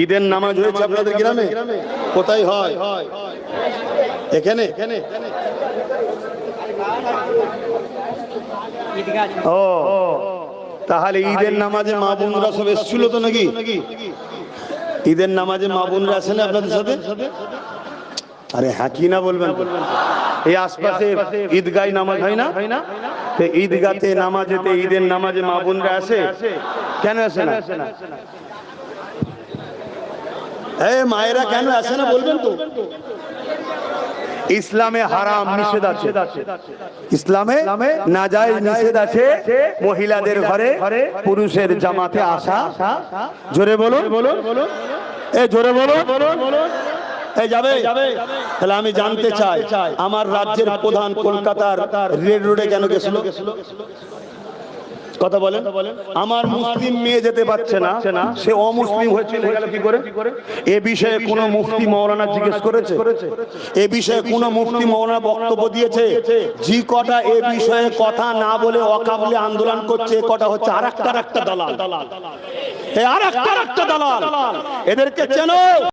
ঈদের নামাজ হয়েছে আপনাদের গ্রামে? কোথায় হয়? এখানে? ও, তাহলে ঈদের নামাজে মা বোনরা সব এসেছিল তো নাকি? ঈদের নামাজে মা বোনরা আসেন আপনাদের সাথে? আরে হ্যাঁ কি না বলবেন? এই আশপাশে ঈদগায় নামাজ হয় না? ঈদগাতে নামাজেতে ঈদের নামাজে মা বোনরা আসে, কেন আসে না? এই মায়েরা কেন আসে না বলবেন তো? ইসলামে হারাম নিষেধ আছে, ইসলামে নাজায়েজ নিষেধ আছে মহিলাদের ঘরে পুরুষের জামাতে আসা। জোরে বলো, এই জোরে বলো। এই যাবে? তাহলে আমি জানতে চাই আমার রাজ্যের প্রধান কলকাতার রেড রোডে কেন গেছিল? কথা বলেন। আমার মুসলিম মেয়ে যেতে পারছে না, সে অমুসলিম হয়ে চলে গেল কি করে? এ বিষয়ে কোন মুফতি মাওলানা জিজ্ঞেস করেছে? এ বিষয়ে কোন মুফতি মাওলানা বক্তব্য দিয়েছে? জি কটা এ বিষয়ে কথা না বলে অকাবলে আন্দোলন করছে, কটা হচ্ছে আরেকটা দালাল। এই আরেকটা দালাল, এদেরকে চেনো?